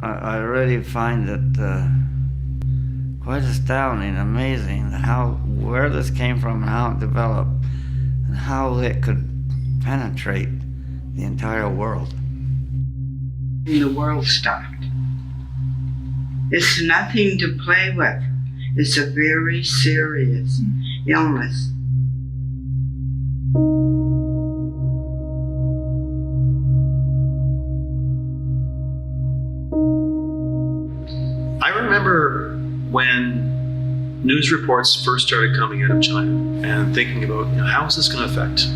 I really find it quite astounding, amazing where this came from and how it developed and how it could penetrate the entire world. The world stopped. It's nothing to play with. It's a very serious illness. I remember when news reports first started coming out of China and thinking about, how is this going to affect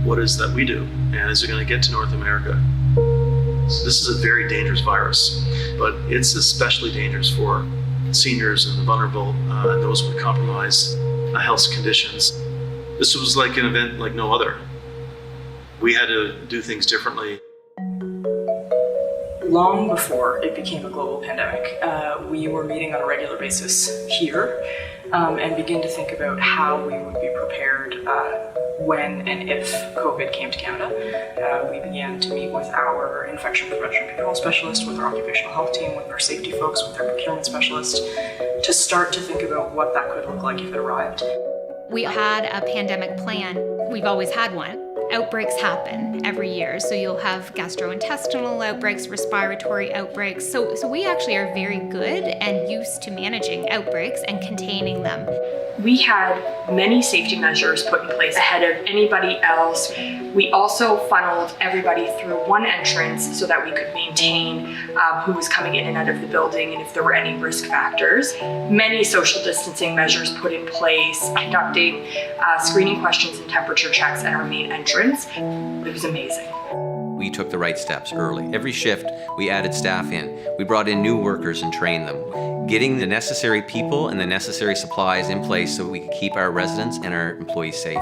what is that we do, and is it going to get to North America? So this is a very dangerous virus, but it's especially dangerous for seniors and the vulnerable and those with compromised health conditions. This was like an event like no other. We had to do things differently. Long before it became a global pandemic, we were meeting on a regular basis here and begin to think about how we would be prepared when and if COVID came to Canada. We began to meet with our infection prevention control specialist, with our occupational health team, with our safety folks, with our procurement specialist, to start to think about what that could look like if it arrived. We had a pandemic plan. We've always had one. Outbreaks happen every year, so you'll have gastrointestinal outbreaks, respiratory outbreaks. So we actually are very good and used to managing outbreaks and containing them. We had many safety measures put in place ahead of anybody else. We also funneled everybody through one entrance so that we could maintain who was coming in and out of the building and if there were any risk factors. Many social distancing measures put in place, conducting screening questions and temperature checks at our main entrance. It was amazing. We took the right steps early. Every shift, we added staff in. We brought in new workers and trained them, getting the necessary people and the necessary supplies in place so we could keep our residents and our employees safe.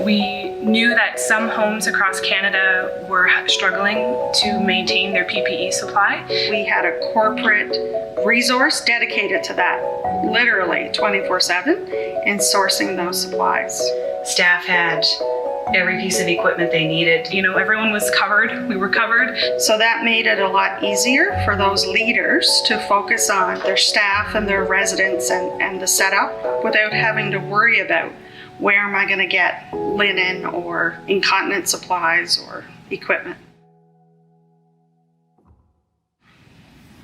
We knew that some homes across Canada were struggling to maintain their PPE supply. We had a corporate resource dedicated to that, literally 24/7, in sourcing those supplies. Staff had every piece of equipment they needed. Everyone was covered. We were covered. So that made it a lot easier for those leaders to focus on their staff and their residents and the setup without having to worry about where am I going to get linen or incontinence supplies or equipment.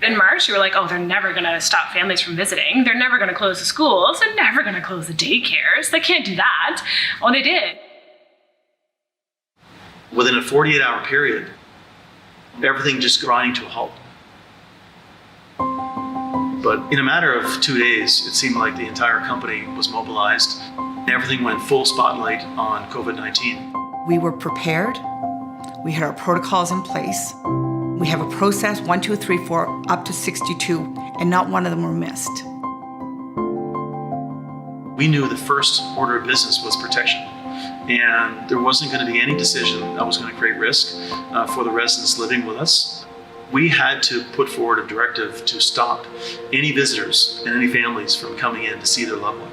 In March, we were like, they're never going to stop families from visiting. They're never going to close the schools. They're never going to close the daycares. They can't do that. Oh, they did. Within a 48-hour period, everything just grinding to a halt. But in a matter of 2 days, it seemed like the entire company was mobilized. Everything went full spotlight on COVID-19. We were prepared. We had our protocols in place. We have a process, 1, 2, 3, 4, up to 62, and not one of them were missed. We knew the first order of business was protection. And there wasn't going to be any decision that was going to create risk for the residents living with us. We had to put forward a directive to stop any visitors and any families from coming in to see their loved one.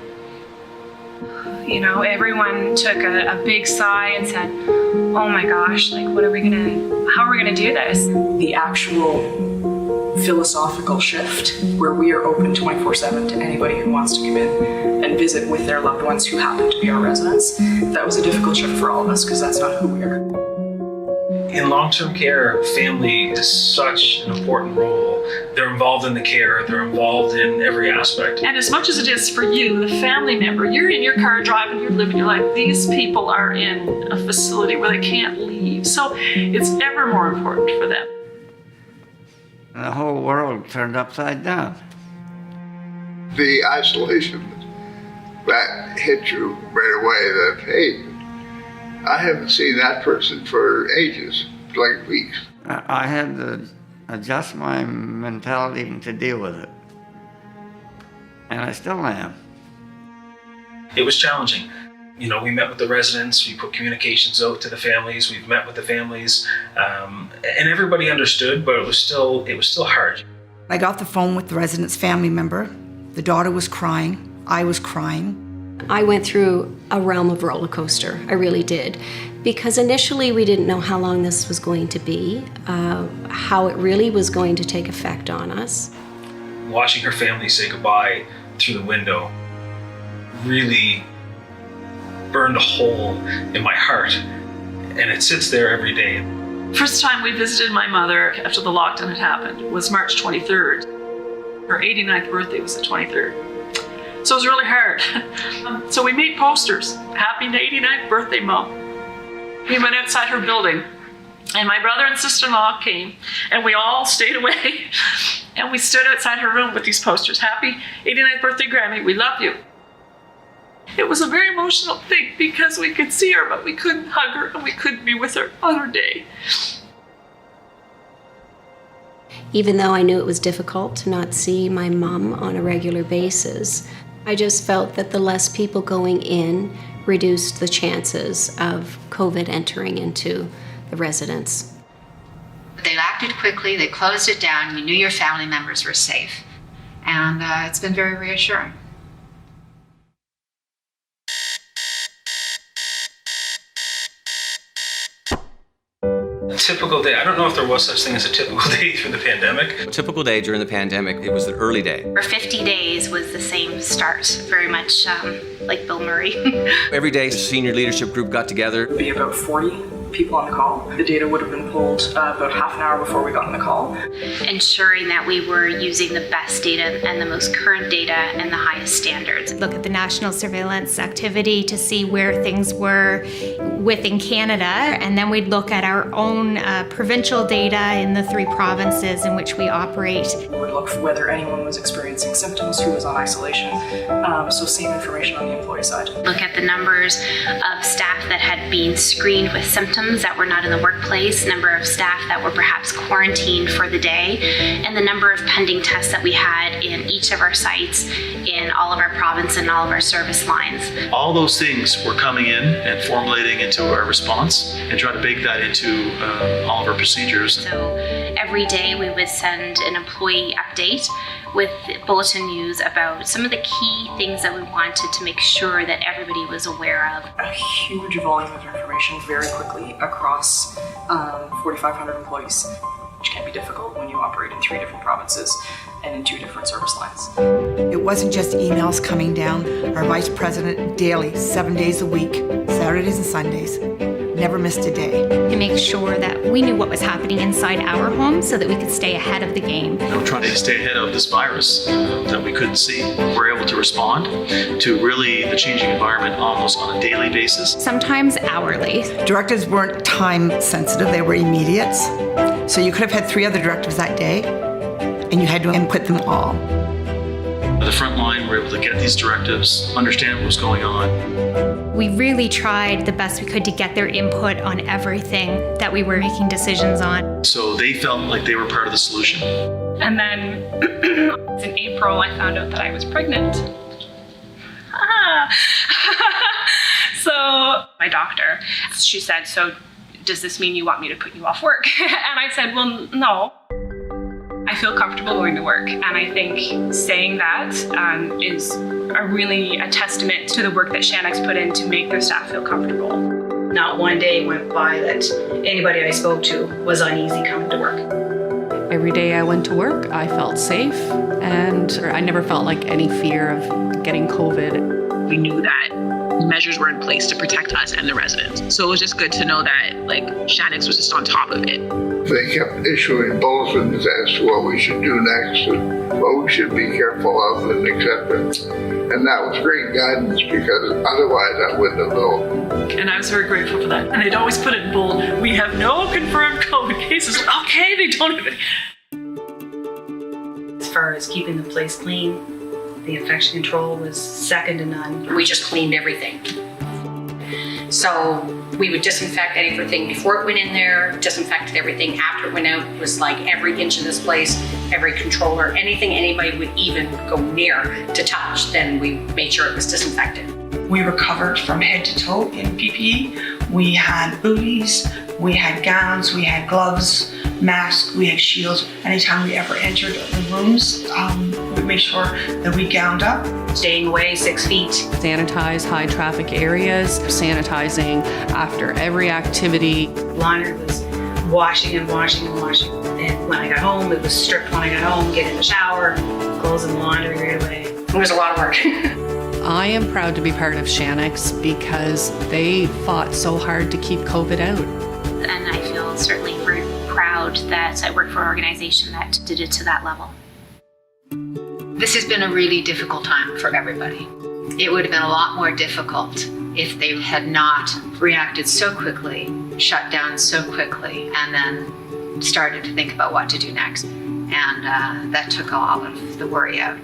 Everyone took a big sigh and said, oh my gosh, how are we gonna do this? The actual philosophical shift where we are open 24/7 to anybody who wants to come in and visit with their loved ones who happen to be our residents, that was a difficult shift for all of us because that's not who we are. In long-term care, family is such an important role. They're involved in the care, they're involved in every aspect. And as much as it is for you, the family member, you're in your car driving, you're living your life, these people are in a facility where they can't leave. So it's ever more important for them. The whole world turned upside down. The isolation that hit you right away that, hey, I haven't seen that person for ages, like weeks. I had to adjust my mentality to deal with it. And I still am. It was challenging. We met with the residents, we put communications out to the families, we've met with the families, and everybody understood, but it was still hard. I got the phone with the resident's family member. The daughter was crying. I was crying. I went through a realm of roller coaster. I really did. Because initially we didn't know how long this was going to be, how it really was going to take effect on us. Watching her family say goodbye through the window really burned a hole in my heart, and it sits there every day. First time we visited my mother after the lockdown had happened was March 23rd. Her 89th birthday was the 23rd. So it was really hard. So we made posters. Happy 89th birthday, Mom. We went outside her building, and my brother and sister-in-law came, and we all stayed away, and we stood outside her room with these posters. Happy 89th birthday, Grammy, we love you. It was a very emotional thing because we could see her, but we couldn't hug her, and we couldn't be with her on her day. Even though I knew it was difficult to not see my mom on a regular basis, I just felt that the less people going in reduced the chances of COVID entering into the residence. They acted quickly, they closed it down, you knew your family members were safe, and it's been very reassuring. A typical day, I don't know if there was such thing as a typical day through the pandemic. A typical day during the pandemic, it was the early day. For 50 days was the same start, very much like Bill Murray. Every day, the senior leadership group got together. There'd be about 40 people on the call. The data would have been pulled about half an hour before we got on the call. Ensuring that we were using the best data and the most current data and the highest standards. Look at the national surveillance activity to see where things were within Canada, and then we'd look at our own provincial data in the 3 provinces in which we operate. We would look for whether anyone was experiencing symptoms, who was on isolation, so same information on the employee side. Look at the numbers of staff that had been screened with symptoms that were not in the workplace, number of staff that were perhaps quarantined for the day, and the number of pending tests that we had in each of our sites, in all of our province and all of our service lines. All those things were coming in and formulating into our response and try to bake that into all of our procedures. So every day we would send an employee update with bulletin news about some of the key things that we wanted to make sure that everybody was aware of. A huge volume of information very quickly across 4,500 employees, which can be difficult when you operate in 3 different provinces and in 2 different service lines. It wasn't just emails coming down. Our vice president daily, 7 days a week, Saturdays and Sundays, never missed a day. To make sure that we knew what was happening inside our home so that we could stay ahead of the game. Trying to stay ahead of this virus that we couldn't see. We're able to respond to really the changing environment almost on a daily basis. Sometimes hourly. Directives weren't time sensitive, they were immediate. So you could have had 3 other directives that day, and you had to input them all. The front line were able to get these directives, understand what was going on. We really tried the best we could to get their input on everything that we were making decisions on. So they felt like they were part of the solution. And then in April, I found out that I was pregnant. So my doctor, she said, so does this mean you want me to put you off work? And I said, well, no. I feel comfortable going to work, and I think saying that is really a testament to the work that Shannock's put in to make their staff feel comfortable. Not one day went by that anybody I spoke to was uneasy coming to work. Every day I went to work, I felt safe, and I never felt like any fear of getting COVID. We knew that measures were in place to protect us and the residents. So it was just good to know that Shannock's was just on top of it. They kept issuing bulletins as to what we should do next and what we should be careful of and etc. And that was great guidance because otherwise I wouldn't have known. And I was very grateful for that. And they'd always put it in bold, we have no confirmed COVID cases. Okay, they don't even. As far as keeping the place clean, the infection control was second to none. We just cleaned everything. So we would disinfect everything before it went in there, disinfected everything after it went out. It was like every inch of this place, every controller, anything anybody would even go near to touch, then we made sure it was disinfected. We were covered from head to toe in PPE. We had booties, we had gowns, we had gloves, masks, we had shields. Anytime we ever entered the rooms, make sure that we gowned up, staying away 6 feet. Sanitize high traffic areas, sanitizing after every activity. Laundry was washing and washing and washing. And when I got home, it was stripped when I got home, get in the shower, clothes in the laundry right away. It was a lot of work. I am proud to be part of Shanix because they fought so hard to keep COVID out. And I feel certainly very proud that I work for an organization that did it to that level. This has been a really difficult time for everybody. It would have been a lot more difficult if they had not reacted so quickly, shut down so quickly, and then started to think about what to do next. And that took a lot of the worry out.